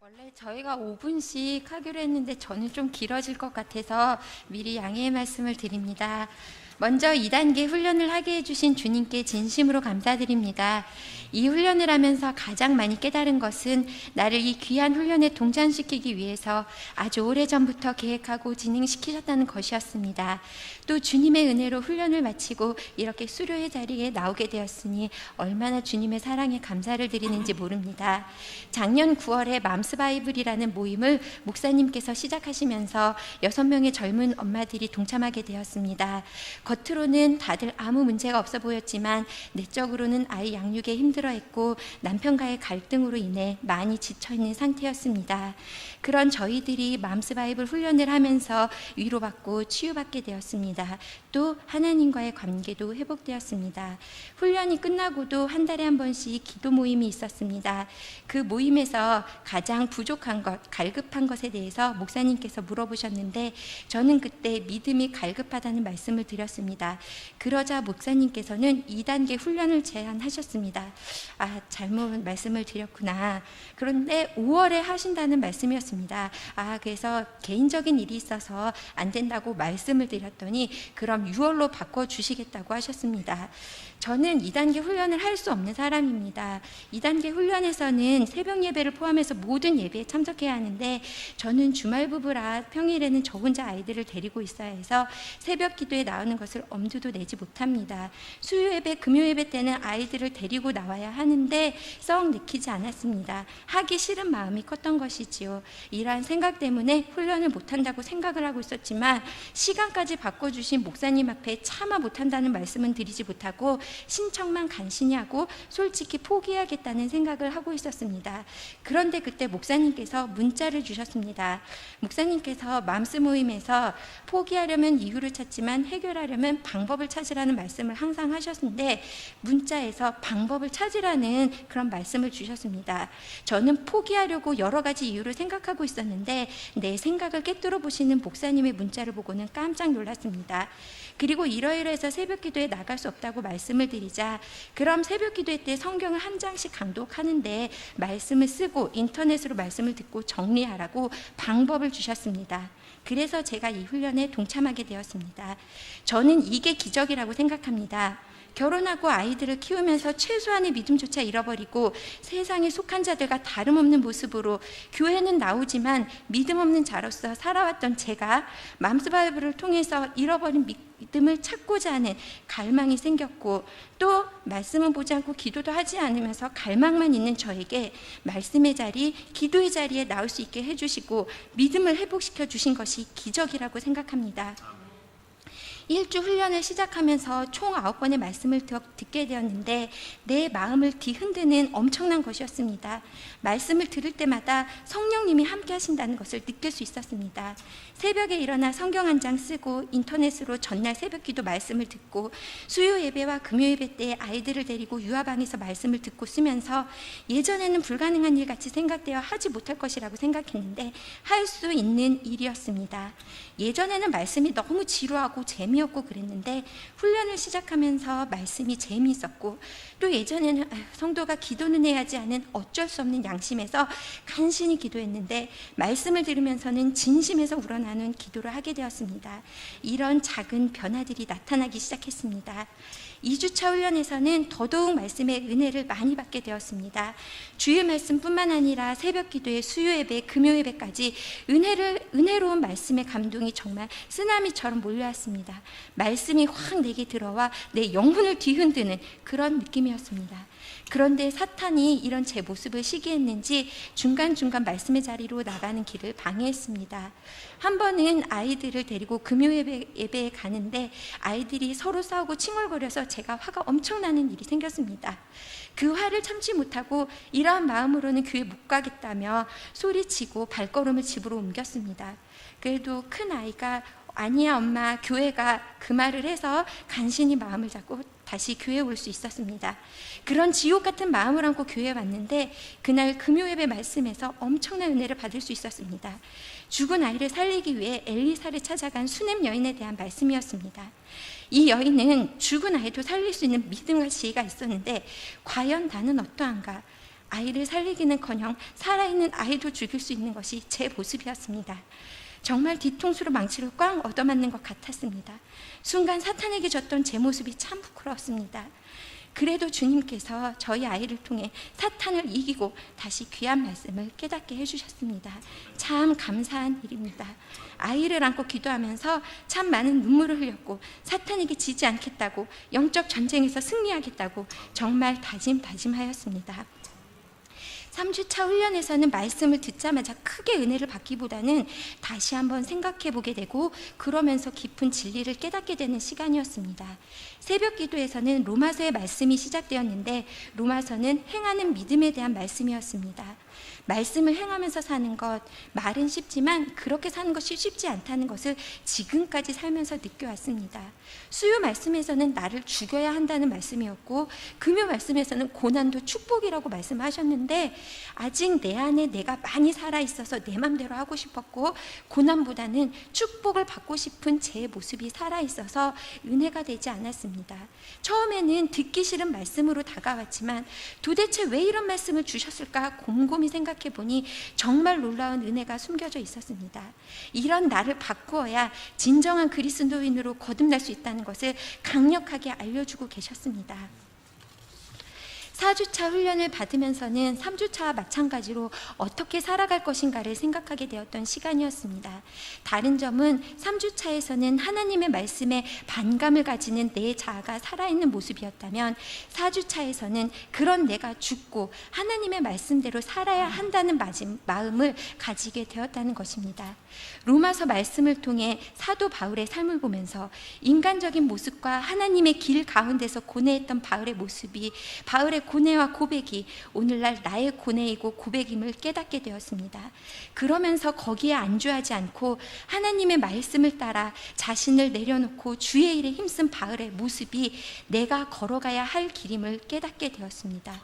원래 저희가 5분씩 하기로 했는데 저는 좀 길어질 것 같아서 미리 양해의 말씀을 드립니다. 먼저 2단계 훈련을 하게 해주신 주님께 진심으로 감사드립니다. 이 훈련을 하면서 가장 많이 깨달은 것은 나를 이 귀한 훈련에 동참시키기 위해서 아주 오래전부터 계획하고 진행시키셨다는 것이었습니다. 또 주님의 은혜로 훈련을 마치고 이렇게 수료의 자리에 나오게 되었으니 얼마나 주님의 사랑에 감사를 드리는지 모릅니다. 작년 9월에 맘스바이블이라는 모임을 목사님께서 시작하시면서 6명의 젊은 엄마들이 동참하게 되었습니다. 겉으로는 다들 아무 문제가 없어 보였지만 내적으로는 아이 양육에 힘들어했고 남편과의 갈등으로 인해 많이 지쳐있는 상태였습니다. 그런 저희들이 맘스바이블 훈련을 하면서 위로받고 치유받게 되었습니다. 또 하나님과의 관계도 회복되었습니다. 훈련이 끝나고도 한 달에 한 번씩 기도 모임이 있었습니다. 그 모임에서 가장 부족한 것, 갈급한 것에 대해서 목사님께서 물어보셨는데 저는 그때 믿음이 갈급하다는 말씀을 드렸습니다. 그러자 목사님께서는 2단계 훈련을 제안하셨습니다. 잘못 말씀을 드렸구나. 그런데 5월에 하신다는 말씀이었습니다. 그래서 개인적인 일이 있어서 안 된다고 말씀을 드렸더니 그럼 6월로 바꿔주시겠다고 하셨습니다. 저는 2단계 훈련을 할 수 없는 사람입니다. 2단계 훈련에서는 새벽 예배를 포함해서 모든 예배에 참석해야 하는데 저는 주말 부부라 평일에는 저 혼자 아이들을 데리고 있어야 해서 새벽 기도에 나오는 것을 엄두도 내지 못합니다. 수요 예배, 금요 예배 때는 아이들을 데리고 나와야 하는데 썩 내키지 않았습니다. 하기 싫은 마음이 컸던 것이지요. 이러한 생각 때문에 훈련을 못한다고 생각을 하고 있었지만 시간까지 바꿔주신 목사님 앞에 차마 못한다는 말씀은 드리지 못하고 신청만 간신히 하고 솔직히 포기하겠다는 생각을 하고 있었습니다. 그런데 그때 목사님께서 문자를 주셨습니다. 목사님께서 맘스 모임에서 포기하려면 이유를 찾지만 해결하려면 방법을 찾으라는 말씀을 항상 하셨는데 문자에서 방법을 찾으라는 그런 말씀을 주셨습니다. 저는 포기하려고 여러 가지 이유를 생각하고 있었는데 내 생각을 꿰뚫어 보시는 목사님의 문자를 보고는 깜짝 놀랐습니다. 그리고 이러이러해서 새벽 기도에 나갈 수 없다고 말씀을 드리자 그럼 새벽 기도회 때 성경을 한 장씩 강독하는데 말씀을 쓰고 인터넷으로 말씀을 듣고 정리하라고 방법을 주셨습니다. 그래서 제가 이 훈련에 동참하게 되었습니다. 저는 이게 기적이라고 생각합니다. 결혼하고 아이들을 키우면서 최소한의 믿음조차 잃어버리고 세상에 속한 자들과 다름없는 모습으로 교회는 나오지만 믿음 없는 자로서 살아왔던 제가 맘스바이블을 통해서 잃어버린 믿음을 찾고자 하는 갈망이 생겼고 또 말씀은 보지 않고 기도도 하지 않으면서 갈망만 있는 저에게 말씀의 자리, 기도의 자리에 나올 수 있게 해주시고 믿음을 회복시켜 주신 것이 기적이라고 생각합니다. 1주 훈련을 시작하면서 총 9번의 말씀을 듣게 되었는데 내 마음을 뒤흔드는 엄청난 것이었습니다. 말씀을 들을 때마다 성령님이 함께 하신다는 것을 느낄 수 있었습니다. 새벽에 일어나 성경 한 장 쓰고 인터넷으로 전날 새벽 기도 말씀을 듣고 수요 예배와 금요 예배 때 아이들을 데리고 유아방에서 말씀을 듣고 쓰면서 예전에는 불가능한 일 같이 생각되어 하지 못할 것이라고 생각했는데 할 수 있는 일이었습니다. 예전에는 말씀이 너무 지루하고 재미없고 그랬는데 훈련을 시작하면서 말씀이 재미있었고 또 예전에는 성도가 기도는 해야지 하는 어쩔 수 없는 양심에서 간신히 기도했는데 말씀을 들으면서는 진심에서 우러나는 기도를 하게 되었습니다. 이런 작은 변화들이 나타나기 시작했습니다. 2주차 훈련에서는 더더욱 말씀의 은혜를 많이 받게 되었습니다. 주의 말씀뿐만 아니라 새벽 기도에 수요 예배, 금요 예배까지 은혜로운 말씀의 감동이 정말 쓰나미처럼 몰려왔습니다. 말씀이 확 내게 들어와 내 영혼을 뒤흔드는 그런 느낌이었습니다. 그런데 사탄이 이런 제 모습을 시기했는지 중간중간 말씀의 자리로 나가는 길을 방해했습니다. 한 번은 아이들을 데리고 금요 예배에 가는데 아이들이 서로 싸우고 칭얼거려서 제가 화가 엄청나는 일이 생겼습니다. 그 화를 참지 못하고 이러한 마음으로는 교회 못 가겠다며 소리치고 발걸음을 집으로 옮겼습니다. 그래도 큰 아이가 아니야 엄마, 교회가 그 말을 해서 간신히 마음을 잡고 다시 교회에 올 수 있었습니다. 그런 지옥 같은 마음을 안고 교회에 왔는데 그날 금요 예배 말씀에서 엄청난 은혜를 받을 수 있었습니다. 죽은 아이를 살리기 위해 엘리사를 찾아간 수넴 여인에 대한 말씀이었습니다. 이 여인은 죽은 아이도 살릴 수 있는 믿음과 지혜가 있었는데 과연 나는 어떠한가? 아이를 살리기는커녕 살아있는 아이도 죽일 수 있는 것이 제 모습이었습니다. 정말 뒤통수로 망치를 꽝 얻어맞는 것 같았습니다. 순간 사탄에게 졌던 제 모습이 참 부끄러웠습니다. 그래도 주님께서 저희 아이를 통해 사탄을 이기고 다시 귀한 말씀을 깨닫게 해주셨습니다. 참 감사한 일입니다. 아이를 안고 기도하면서 참 많은 눈물을 흘렸고, 사탄에게 지지 않겠다고, 영적 전쟁에서 승리하겠다고 정말 다짐하였습니다. 3주차 훈련에서는 말씀을 듣자마자 크게 은혜를 받기보다는 다시 한번 생각해 보게 되고, 그러면서 깊은 진리를 깨닫게 되는 시간이었습니다. 새벽 기도에서는 로마서의 말씀이 시작되었는데, 로마서는 행하는 믿음에 대한 말씀이었습니다. 말씀을 행하면서 사는 것, 말은 쉽지만 그렇게 사는 것이 쉽지 않다는 것을 지금까지 살면서 느껴왔습니다. 수요 말씀에서는 나를 죽여야 한다는 말씀이었고, 금요 말씀에서는 고난도 축복이라고 말씀하셨는데, 아직 내 안에 내가 많이 살아있어서 내 맘대로 하고 싶었고, 고난보다는 축복을 받고 싶은 제 모습이 살아있어서 은혜가 되지 않았습니다. 처음에는 듣기 싫은 말씀으로 다가왔지만 도대체 왜 이런 말씀을 주셨을까 곰곰이 생각해 보니 정말 놀라운 은혜가 숨겨져 있었습니다. 이런 나를 바꾸어야 진정한 그리스도인으로 거듭날 수 있다는 것을 강력하게 알려주고 계셨습니다. 4주차 훈련을 받으면서는 3주차와 마찬가지로 어떻게 살아갈 것인가를 생각하게 되었던 시간이었습니다. 다른 점은 3주차에서는 하나님의 말씀에 반감을 가지는 내 자아가 살아있는 모습이었다면, 4주차에서는 그런 내가 죽고 하나님의 말씀대로 살아야 한다는 마음을 가지게 되었다는 것입니다. 로마서 말씀을 통해 사도 바울의 삶을 보면서 인간적인 모습과 하나님의 길 가운데서 고뇌했던 바울의 모습이, 바울의 고뇌와 고백이 오늘날 나의 고뇌이고 고백임을 깨닫게 되었습니다. 그러면서 거기에 안주하지 않고 하나님의 말씀을 따라 자신을 내려놓고 주의 일에 힘쓴 바울의 모습이 내가 걸어가야 할 길임을 깨닫게 되었습니다.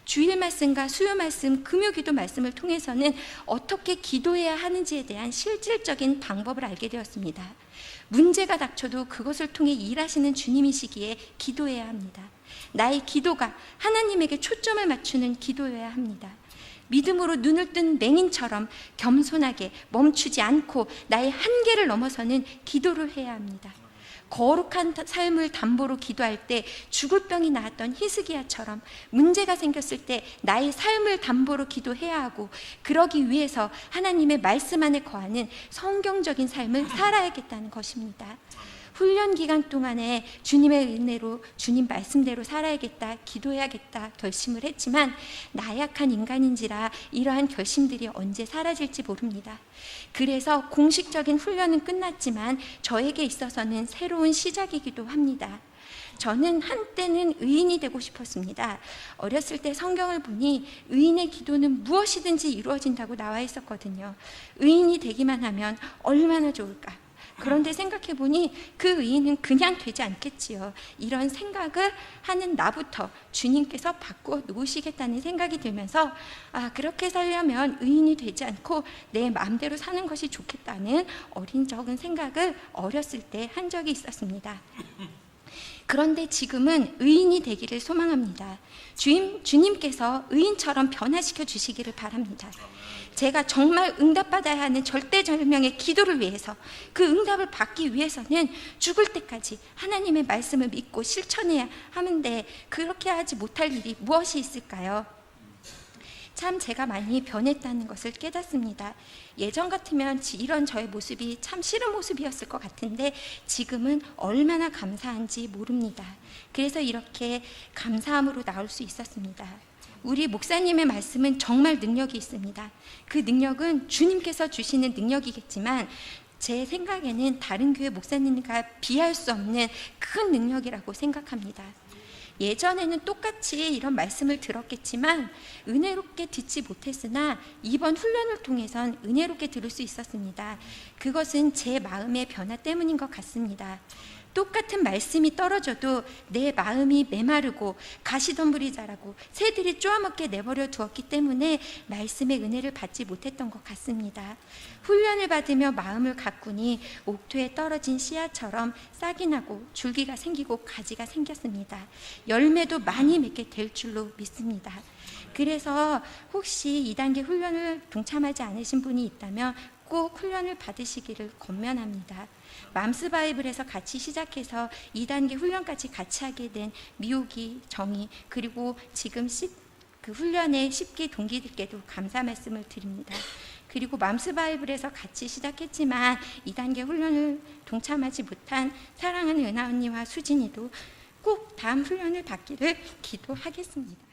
주일 말씀과 수요 말씀, 금요 기도 말씀을 통해서는 어떻게 기도해야 하는지에 대한 실질적인 방법을 알게 되었습니다. 문제가 닥쳐도 그것을 통해 일하시는 주님이시기에 기도해야 합니다. 나의 기도가 하나님에게 초점을 맞추는 기도여야 합니다. 믿음으로 눈을 뜬 맹인처럼 겸손하게 멈추지 않고 나의 한계를 넘어서는 기도를 해야 합니다. 거룩한 삶을 담보로 기도할 때 죽을 병이 나았던 히스기야처럼 문제가 생겼을 때 나의 삶을 담보로 기도해야 하고, 그러기 위해서 하나님의 말씀 안에 거하는 성경적인 삶을 살아야겠다는 것입니다. 훈련 기간 동안에 주님의 은혜로 주님 말씀대로 살아야겠다, 기도해야겠다 결심을 했지만 나약한 인간인지라 이러한 결심들이 언제 사라질지 모릅니다. 그래서 공식적인 훈련은 끝났지만 저에게 있어서는 새로운 시작이기도 합니다. 저는 한때는 의인이 되고 싶었습니다. 어렸을 때 성경을 보니 의인의 기도는 무엇이든지 이루어진다고 나와 있었거든요. 의인이 되기만 하면 얼마나 좋을까. 그런데 생각해 보니 그 의인은 그냥 되지 않겠지요. 이런 생각을 하는 나부터 주님께서 바꾸어 놓으시겠다는 생각이 들면서, 그렇게 살려면 의인이 되지 않고 내 마음대로 사는 것이 좋겠다는 어린 적은 생각을 어렸을 때 한 적이 있었습니다. 그런데 지금은 의인이 되기를 소망합니다. 주님께서 의인처럼 변화시켜 주시기를 바랍니다. 제가 정말 응답받아야 하는 절대절명의 기도를 위해서, 그 응답을 받기 위해서는 죽을 때까지 하나님의 말씀을 믿고 실천해야 하는데, 그렇게 하지 못할 일이 무엇이 있을까요? 참 제가 많이 변했다는 것을 깨닫습니다. 예전 같으면 이런 저의 모습이 참 싫은 모습이었을 것 같은데 지금은 얼마나 감사한지 모릅니다. 그래서 이렇게 감사함으로 나올 수 있었습니다. 우리 목사님의 말씀은 정말 능력이 있습니다. 그 능력은 주님께서 주시는 능력이겠지만 제 생각에는 다른 교회 목사님과 비할 수 없는 큰 능력이라고 생각합니다. 예전에는 똑같이 이런 말씀을 들었겠지만 은혜롭게 듣지 못했으나 이번 훈련을 통해선 은혜롭게 들을 수 있었습니다. 그것은 제 마음의 변화 때문인 것 같습니다. 똑같은 말씀이 떨어져도 내 마음이 메마르고 가시덤불이 자라고 새들이 쪼아먹게 내버려 두었기 때문에 말씀의 은혜를 받지 못했던 것 같습니다. 훈련을 받으며 마음을 가꾸니 옥토에 떨어진 씨앗처럼 싹이 나고 줄기가 생기고 가지가 생겼습니다. 열매도 많이 맺게 될 줄로 믿습니다. 그래서 혹시 2단계 훈련을 동참하지 않으신 분이 있다면 꼭 훈련을 받으시기를 권면합니다. 맘스 바이블에서 같이 시작해서 2단계 훈련까지 같이 하게 된 미호기, 정희, 그리고 지금 그 훈련에 10기 동기들께도 감사 말씀을 드립니다. 그리고 맘스 바이블에서 같이 시작했지만 2단계 훈련을 동참하지 못한 사랑하는 은하 언니와 수진이도 꼭 다음 훈련을 받기를 기도하겠습니다.